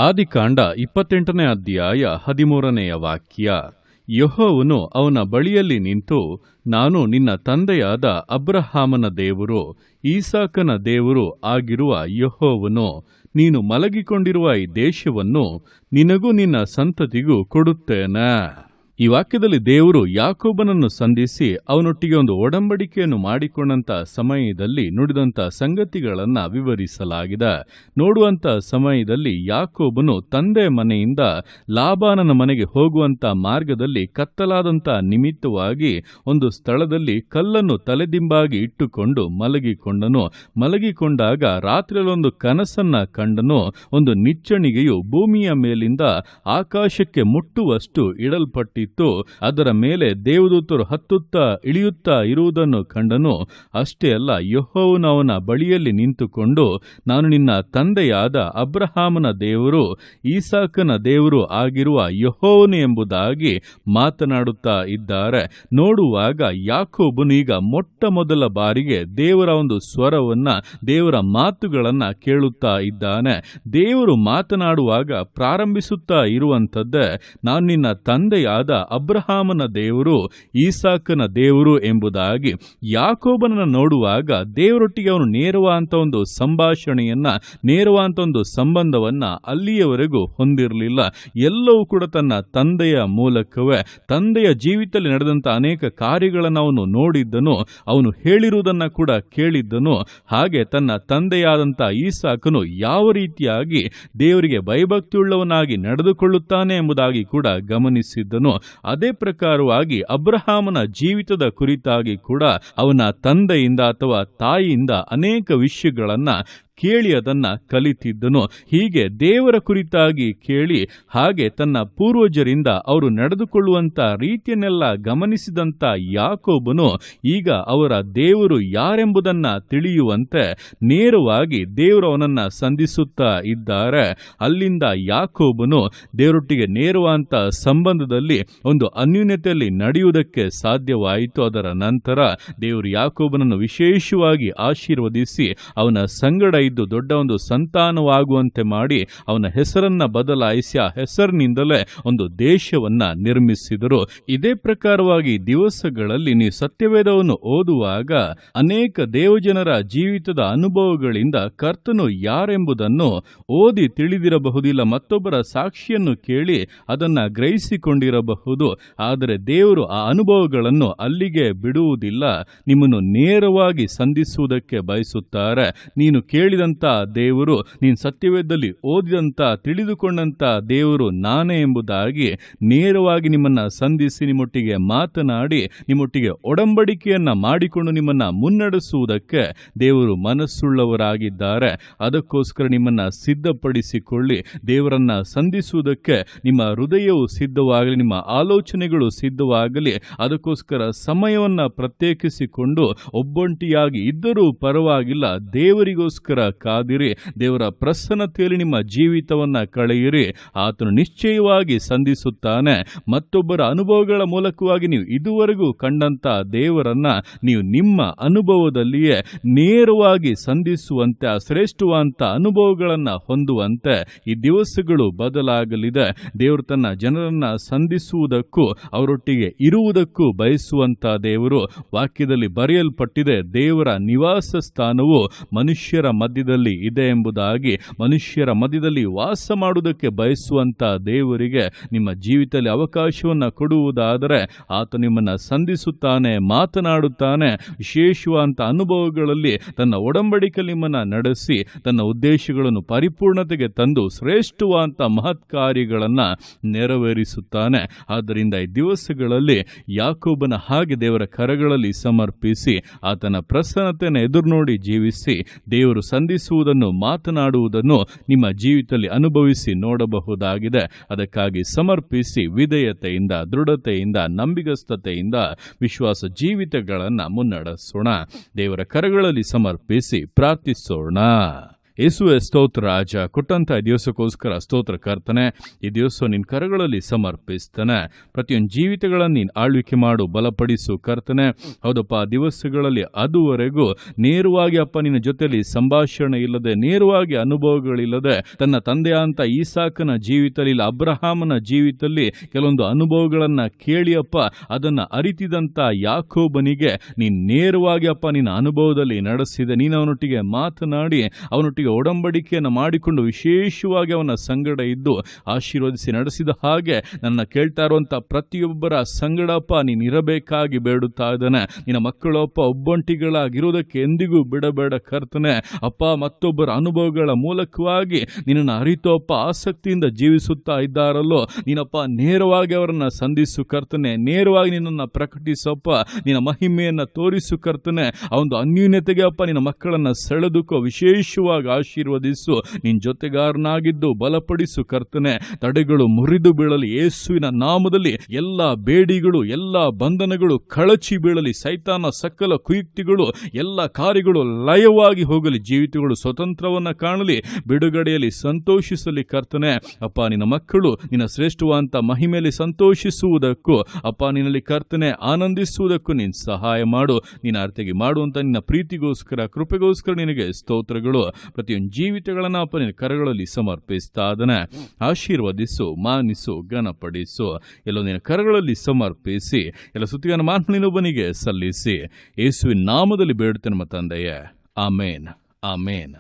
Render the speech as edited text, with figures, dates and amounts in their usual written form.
ಆದಿಕಾಂಡ 28ನೇ ಅಧ್ಯಾಯ 13ನೆಯ ವಾಕ್ಯ. ಯೆಹೋವನು ಅವನ ಬಳಿಯಲ್ಲಿ ನಿಂತು, ನಾನು ನಿನ್ನ ತಂದೆಯಾದ ಅಬ್ರಹಾಮನ ದೇವರು, ಈಸಾಕನ ದೇವರು ಆಗಿರುವ ಯೆಹೋವನು, ನೀನು ಮಲಗಿಕೊಂಡಿರುವ ಈ ದೇಶವನ್ನು ನಿನಗೂ ನಿನ್ನ ಸಂತತಿಗೂ ಕೊಡುತ್ತೇನೆ. ಈ ವಾಕ್ಯದಲ್ಲಿ ದೇವರು ಯಾಕೋಬನನ್ನು ಸಂಧಿಸಿ ಅವನೊಟ್ಟಿಗೆ ಒಂದು ಒಡಂಬಡಿಕೆಯನ್ನು ಮಾಡಿಕೊಂಡಂತ ಸಮಯದಲ್ಲಿ ನುಡಿದಂಥ ಸಂಗತಿಗಳನ್ನು ವಿವರಿಸಲಾಗಿದೆ. ನೋಡುವಂಥ ಸಮಯದಲ್ಲಿ ಯಾಕೋಬನು ತಂದೆ ಮನೆಯಿಂದ ಲಾಬಾನನ ಮನೆಗೆ ಹೋಗುವಂತ ಮಾರ್ಗದಲ್ಲಿ ಕತ್ತಲಾದಂಥ ನಿಮಿತ್ತವಾಗಿ ಒಂದು ಸ್ಥಳದಲ್ಲಿ ಕಲ್ಲನ್ನು ತಲೆದಿಂಬಾಗಿ ಇಟ್ಟುಕೊಂಡು ಮಲಗಿಕೊಂಡನು. ಮಲಗಿಕೊಂಡಾಗ ರಾತ್ರಿಯಲ್ಲೊಂದು ಕನಸನ್ನ ಕಂಡನು. ಒಂದು ನಿಚ್ಚಣಿಗೆಯು ಭೂಮಿಯ ಮೇಲಿಂದ ಆಕಾಶಕ್ಕೆ ಮುಟ್ಟುವಷ್ಟು ಇಡಲ್ಪಟ್ಟಿತ್ತು. ಅದರ ಮೇಲೆ ದೇವದೂತರು ಹತ್ತುತ್ತಾ ಇಳಿಯುತ್ತಾ ಇರುವುದನ್ನು ಕಂಡನು. ಅಷ್ಟೇ ಅಲ್ಲ, ಯೆಹೋವನು ಅವನ ಬಳಿಯಲ್ಲಿ ನಿಂತುಕೊಂಡು, ನಾನು ನಿನ್ನ ತಂದೆಯಾದ ಅಬ್ರಹಾಮನ ದೇವರು, ಈಸಾಕನ ದೇವರು ಆಗಿರುವ ಯೆಹೋವನು ಎಂಬುದಾಗಿ ಮಾತನಾಡುತ್ತಾ ಇದ್ದಾರೆ. ನೋಡುವಾಗ ಯಾಕೋಬನು ಈಗ ಮೊಟ್ಟ ಮೊದಲ ಬಾರಿಗೆ ದೇವರ ಒಂದು ಸ್ವರವನ್ನ, ದೇವರ ಮಾತುಗಳನ್ನ ಕೇಳುತ್ತಾ ಇದ್ದಾನೆ. ದೇವರು ಮಾತನಾಡುವಾಗ ಪ್ರಾರಂಭಿಸುತ್ತಾ ಇರುವಂಥದ್ದೇ, ನಾನು ನಿನ್ನ ತಂದೆಯಾದ ಅಬ್ರಹಾಮನ ದೇವರು, ಈಸಾಕನ ದೇವರು ಎಂಬುದಾಗಿ. ಯಾಕೋಬನನ್ನು ನೋಡುವಾಗ ದೇವರೊಟ್ಟಿಗೆ ಅವನು ನೇರವಾದಂಥ ಒಂದು ಸಂಭಾಷಣೆಯನ್ನ, ನೇರವಾದಂಥ ಒಂದು ಸಂಬಂಧವನ್ನ ಅಲ್ಲಿಯವರೆಗೂ ಹೊಂದಿರಲಿಲ್ಲ. ಎಲ್ಲವೂ ಕೂಡ ತನ್ನ ತಂದೆಯ ಮೂಲಕವೇ. ತಂದೆಯ ಜೀವಿತದಲ್ಲಿ ನಡೆದಂಥ ಅನೇಕ ಕಾರ್ಯಗಳನ್ನು ಅವನು ನೋಡಿದ್ದನು, ಅವನು ಹೇಳಿರುವುದನ್ನ ಕೂಡ ಕೇಳಿದ್ದನು. ಹಾಗೆ ತನ್ನ ತಂದೆಯಾದಂಥ ಈಸಾಕನು ಯಾವ ರೀತಿಯಾಗಿ ದೇವರಿಗೆ ಭಯಭಕ್ತಿಯುಳ್ಳವನಾಗಿ ನಡೆದುಕೊಳ್ಳುತ್ತಾನೆ ಎಂಬುದಾಗಿ ಕೂಡ ಗಮನಿಸಿದ್ದನು. ಅದೇ ಪ್ರಕಾರವಾಗಿ ಅಬ್ರಹಾಮನ ಜೀವಿತದ ಕುರಿತಾಗಿ ಕೂಡ ಅವನ ತಂದೆಯಿಂದ ಅಥವಾ ತಾಯಿಯಿಂದ ಅನೇಕ ವಿಷಯಗಳನ್ನ ಕೇಳಿ ಅದನ್ನ ಕಲಿತಿದ್ದನು. ಹೀಗೆ ದೇವರ ಕುರಿತಾಗಿ ಕೇಳಿ, ಹಾಗೆ ತನ್ನ ಪೂರ್ವಜರಿಂದ ಅವರು ನಡೆದುಕೊಳ್ಳುವಂತ ರೀತಿಯನ್ನೆಲ್ಲ ಗಮನಿಸಿದಂತ ಯಾಕೋಬನು ಈಗ ಅವರ ದೇವರು ಯಾರೆಂಬುದನ್ನ ತಿಳಿಯುವಂತೆ ನೇರವಾಗಿ ದೇವರು ಅವನನ್ನ ಸಂಧಿಸುತ್ತಾ ಇದ್ದಾರೆ. ಅಲ್ಲಿಂದ ಯಾಕೋಬನು ದೇವರೊಟ್ಟಿಗೆ ನೇರವಾದಂತ ಸಂಬಂಧದಲ್ಲಿ ಒಂದು ಅನ್ಯೂನ್ಯತೆಯಲ್ಲಿ ನಡೆಯುವುದಕ್ಕೆ ಸಾಧ್ಯವಾಯಿತು. ಅದರ ನಂತರ ದೇವರು ಯಾಕೋಬನನ್ನು ವಿಶೇಷವಾಗಿ ಆಶೀರ್ವದಿಸಿ ಅವನ ಸಂಗಡ ಇದ್ದು ದೊಡ್ಡ ಒಂದು ಸಂತಾನವಾಗುವಂತೆ ಮಾಡಿ ಅವನ ಹೆಸರನ್ನ ಬದಲಾಯಿಸಿ ಆ ಹೆಸರಿನಿಂದಲೇ ಒಂದು ದೇಶವನ್ನ ನಿರ್ಮಿಸಿದರು. ಇದೇ ಪ್ರಕಾರವಾಗಿ ದಿವಸಗಳಲ್ಲಿ ನೀವು ಸತ್ಯವೇದವನ್ನು ಓದುವಾಗ ಅನೇಕ ದೇವಜನರ ಜೀವಿತದ ಅನುಭವಗಳಿಂದ ಕರ್ತನು ಯಾರೆಂಬುದನ್ನು ಓದಿ ತಿಳಿದಿರಬಹುದಿಲ್ಲ, ಮತ್ತೊಬ್ಬರ ಸಾಕ್ಷಿಯನ್ನು ಕೇಳಿ ಅದನ್ನ ಗ್ರಹಿಸಿಕೊಂಡಿರಬಹುದು. ಆದರೆ ದೇವರು ಆ ಅನುಭವಗಳನ್ನು ಅಲ್ಲಿಗೆ ಬಿಡುವುದಿಲ್ಲ, ನಿಮ್ಮನ್ನು ನೇರವಾಗಿ ಸಂಧಿಸುವುದಕ್ಕೆ ಬಯಸುತ್ತಾರೆ. ನೀನು ಕೇಳಿದಂತ ದೇವರು, ನೀನು ಸತ್ಯವೇದದಲ್ಲಿ ಓದಿದಂತ ತಿಳಿದುಕೊಂಡಂತ ದೇವರು ನಾನೇ ಎಂಬುದಾಗಿ ನೇರವಾಗಿ ನಿಮ್ಮನ್ನ ಸಂಧಿಸಿ ನಿಮ್ಮೊಟ್ಟಿಗೆ ಮಾತನಾಡಿ ನಿಮ್ಮೊಟ್ಟಿಗೆ ಒಡಂಬಡಿಕೆಯನ್ನ ಮಾಡಿಕೊಂಡು ನಿಮ್ಮನ್ನ ಮುನ್ನಡೆಸುವುದಕ್ಕೆ ದೇವರು ಮನಸ್ಸುಳ್ಳವರಾಗಿದ್ದಾರೆ. ಅದಕ್ಕೋಸ್ಕರ ನಿಮ್ಮನ್ನ ಸಿದ್ಧಪಡಿಸಿಕೊಳ್ಳಿ. ದೇವರನ್ನ ಸಂಧಿಸುವುದಕ್ಕೆ ನಿಮ್ಮ ಹೃದಯವು ಸಿದ್ಧವಾಗಲಿ, ನಿಮ್ಮ ಆಲೋಚನೆಗಳು ಸಿದ್ಧವಾಗಲಿ. ಅದಕ್ಕೋಸ್ಕರ ಸಮಯವನ್ನ ಪ್ರತ್ಯೇಕಿಸಿಕೊಂಡು ಒಬ್ಬೊಂಟಿಯಾಗಿ ಇದ್ದರೂ ಪರವಾಗಿಲ್ಲ, ದೇವರಿಗೋಸ್ಕರ ಕಾದಿರಿ. ದೇವರ ಪ್ರಸನ್ನತೆಯಲ್ಲಿ ನಿಮ್ಮ ಜೀವಿತವನ್ನ ಕಳೆಯಿರಿ. ಆತನು ನಿಶ್ಚಯವಾಗಿ ಸಂಧಿಸುತ್ತಾನೆ. ಮತ್ತೊಬ್ಬರ ಅನುಭವಗಳ ಮೂಲಕವಾಗಿ ನೀವು ಇದುವರೆಗೂ ಕಂಡಂತ ದೇವರನ್ನ ನೀವು ನಿಮ್ಮ ಅನುಭವದಲ್ಲಿಯೇ ನೇರವಾಗಿ ಸಂಧಿಸುವಂತೆ, ಆ ಶ್ರೇಷ್ಠವಾದಂತ ಅನುಭವಗಳನ್ನ ಹೊಂದುವಂತೆ ಈ ದಿವಸಗಳು ಬದಲಾಗಲಿದೆ. ದೇವರು ತನ್ನ ಜನರನ್ನ ಸಂಧಿಸುವುದಕ್ಕೂ ಅವರೊಟ್ಟಿಗೆ ಇರುವುದಕ್ಕೂ ಬಯಸುವಂತ ದೇವರು. ವಾಕ್ಯದಲ್ಲಿ ಬರೆಯಲ್ಪಟ್ಟಿದೆ, ದೇವರ ನಿವಾಸ ಸ್ಥಾನವು ಮನುಷ್ಯರ ಮಧ್ಯದಲ್ಲಿ ಇದೆ ಎಂಬುದಾಗಿ. ಮನುಷ್ಯರ ಮಧ್ಯದಲ್ಲಿ ವಾಸ ಮಾಡುವುದಕ್ಕೆ ಬಯಸುವಂತ ದೇವರಿಗೆ ನಿಮ್ಮ ಜೀವಿತದಲ್ಲಿ ಅವಕಾಶವನ್ನ ಕೊಡುವುದಾದರೆ ಆತ ನಿಮ್ಮನ್ನ ಸಂಧಿಸುತ್ತಾನೆ, ಮಾತನಾಡುತ್ತಾನೆ. ವಿಶೇಷವಾದಂಥ ಅನುಭವಗಳಲ್ಲಿ ತನ್ನ ಒಡಂಬಡಿಕೆಯಲ್ಲಿ ನಿಮ್ಮನ್ನ ನಡೆಸಿ ತನ್ನ ಉದ್ದೇಶಗಳನ್ನು ಪರಿಪೂರ್ಣತೆಗೆ ತಂದು ಶ್ರೇಷ್ಠವಾದಂಥ ಮಹತ್ ಕಾರ್ಯಗಳನ್ನ ನೆರವೇರಿಸುತ್ತಾನೆ. ಆದ್ದರಿಂದ ಈ ದಿವಸಗಳಲ್ಲಿ ಯಾಕೋಬನ ಹಾಗೆ ದೇವರ ಕರಗಳಲ್ಲಿ ಸಮರ್ಪಿಸಿ ಆತನ ಪ್ರಸನ್ನತೆಯನ್ನು ಎದುರು ನೋಡಿ ಜೀವಿಸಿ ದೇವರು ಸಂಧಿಸುವುದನ್ನು, ಮಾತನಾಡುವುದನ್ನು ನಿಮ್ಮ ಜೀವಿತದಲ್ಲಿ ಅನುಭವಿಸಿ ನೋಡಬಹುದಾಗಿದೆ. ಅದಕ್ಕಾಗಿ ಸಮರ್ಪಿಸಿ ವಿಧೇಯತೆಯಿಂದ, ದೃಢತೆಯಿಂದ, ನಂಬಿಗಸ್ತತೆಯಿಂದ ವಿಶ್ವಾಸ ಜೀವಿತಗಳನ್ನು ಮುನ್ನಡೆಸೋಣ. ದೇವರ ಕರಗಳಲ್ಲಿ ಸಮರ್ಪಿಸಿ ಪ್ರಾರ್ಥಿಸೋಣ. ಯೇಸುವೆ ಸ್ತೋತ್ರ ರಾಜ, ಕೊಟ್ಟಂತ ಈ ದಿವಸಕ್ಕೋಸ್ಕರ ಸ್ತೋತ್ರ ಕರ್ತನೆ. ಈ ದಿವಸ ನಿನ್ನ ಕರಗಳಲ್ಲಿ ಸಮರ್ಪಿಸ್ತಾನೆ. ಪ್ರತಿಯೊಂದು ಜೀವಿತಗಳನ್ನು ನೀನು ಆಳ್ವಿಕೆ ಮಾಡು, ಬಲಪಡಿಸು ಕರ್ತನೆ. ಹೌದಪ್ಪ, ದಿವಸಗಳಲ್ಲಿ ಅದುವರೆಗೂ ನೇರವಾಗಿ ಅಪ್ಪ ನಿನ್ನ ಜೊತೆಯಲ್ಲಿ ಸಂಭಾಷಣೆ ಇಲ್ಲದೆ, ನೇರವಾಗಿ ಅನುಭವಗಳಿಲ್ಲದೆ, ತನ್ನ ತಂದೆಯ ಅಂತ ಈಸಾಕನ ಜೀವಿತದಲ್ಲಿ, ಅಬ್ರಹಾಮನ ಜೀವಿತದಲ್ಲಿ ಕೆಲವೊಂದು ಅನುಭವಗಳನ್ನ ಕೇಳಿಯಪ್ಪ ಅದನ್ನ ಅರಿತಿದಂತ ಯಾಕೋಬನಿಗೆ ನೀನು ನೇರವಾಗಿ ಅಪ್ಪ ನಿನ್ನ ಅನುಭವದಲ್ಲಿ ನಡೆಸಿದೆ. ನೀನು ಅವನೊಟ್ಟಿಗೆ ಮಾತನಾಡಿ ಅವನೊಟ್ಟಿಗೆ ಒಡಂಬಡಿಕೆಯನ್ನು ಮಾಡಿಕೊಂಡು ವಿಶೇಷವಾಗಿ ಅವನ ಸಂಗಡ ಇದ್ದು ಆಶೀರ್ವದಿಸಿ ನಡೆಸಿದ ಹಾಗೆ ನನ್ನ ಕೇಳ್ತಾ ಇರುವಂಥ ಪ್ರತಿಯೊಬ್ಬರ ಸಂಗಡಪ್ಪ ನೀನು ಇರಬೇಕಾಗಿ ಬೇಡುತ್ತಾ ಇದ್ದಾನೆ. ನಿನ್ನ ಮಕ್ಕಳಪ್ಪ ಒಬ್ಬಂಟಿಗಳಾಗಿರುವುದಕ್ಕೆ ಎಂದಿಗೂ ಬಿಡಬೇಡ ಕರ್ತನೆ. ಅಪ್ಪ, ಮತ್ತೊಬ್ಬರ ಅನುಭವಗಳ ಮೂಲಕವಾಗಿ ನಿನ್ನನ್ನು ಅರಿತೋಪ್ಪ ಆಸಕ್ತಿಯಿಂದ ಜೀವಿಸುತ್ತಾ ಇದ್ದಾರಲ್ಲೋ, ನೀನಪ್ಪ ನೇರವಾಗಿ ಅವರನ್ನು ಸಂಧಿಸು ಕರ್ತನೆ. ನೇರವಾಗಿ ನಿನ್ನನ್ನು ಪ್ರಕಟಿಸಪ್ಪ, ನಿನ್ನ ಮಹಿಮೆಯನ್ನು ತೋರಿಸು ಕರ್ತನೆ. ಆ ಒಂದು ಅನ್ಯೂನ್ಯತೆಗೆ ಅಪ್ಪ ನಿನ್ನ ಮಕ್ಕಳನ್ನು ಸೆಳೆದುಕೋ, ವಿಶೇಷವಾಗಿ ಆಶೀರ್ವದಿಸು. ನಿನ್ನ ಜೊತೆಗಾರನಾಗಿದ್ದು ಬಲಪಡಿಸು ಕರ್ತನೆ. ತಡೆಗಳು ಮುರಿದು ಬೀಳಲಿ ಯೇಸುವಿನ ನಾಮದಲ್ಲಿ. ಎಲ್ಲ ಬೇಡಿಗಳು, ಎಲ್ಲ ಬಂಧನಗಳು ಕಳಚಿ ಬೀಳಲಿ. ಸೈತಾನ ಸಕಲ ಕುಯುಕ್ತಿಗಳು, ಎಲ್ಲ ಕಾರ್ಯಗಳು ಲಯವಾಗಿ ಹೋಗಲಿ. ಜೀವಿತಗಳು ಸ್ವತಂತ್ರವನ್ನ ಕಾಣಲಿ, ಬಿಡುಗಡೆಯಲ್ಲಿ ಸಂತೋಷಿಸಲಿ ಕರ್ತನೆ. ಅಪ್ಪ, ನಿನ್ನ ಮಕ್ಕಳು ನಿನ್ನ ಶ್ರೇಷ್ಠವಾದಂಥ ಮಹಿಮೆಯಲ್ಲಿ ಸಂತೋಷಿಸುವುದಕ್ಕೂ ಅಪ್ಪ ನಿನ್ನಲ್ಲಿ ಕರ್ತನೆ ಆನಂದಿಸುವುದಕ್ಕೂ ನೀನು ಸಹಾಯ ಮಾಡು. ನೀನು ಅರ್ಥಗೆ ಮಾಡುವಂಥ ನಿನ್ನ ಪ್ರೀತಿಗೋಸ್ಕರ, ಕೃಪೆಗೋಸ್ಕರ ನಿನಗೆ ಸ್ತೋತ್ರಗಳು. ಪ್ರತಿಯೊಂದು ಜೀವಿತಗಳನ್ನು ಅಪ್ಪ ನಿನ್ನ ಕರಗಳಲ್ಲಿ ಸಮರ್ಪಿಸ್ತಾ ಇದ್ದಾನೆ. ಆಶೀರ್ವದಿಸು, ಮಾನಿಸು, ಘನಪಡಿಸು. ಎಲ್ಲೋ ನಿನ್ನ ಕರಗಳಲ್ಲಿ ಸಮರ್ಪಿಸಿ ಎಲ್ಲ ಸ್ತುತಿಯನ್ನು ಮಾನವನಿಗೆ ಸಲ್ಲಿಸಿ ಯೇಸುವಿನ ನಾಮದಲ್ಲಿ ಬೇಡುತ್ತೇನೆ ನಮ್ಮ ತಂದೆಯೇ. ಆಮೇನ್, ಆಮೇನ್.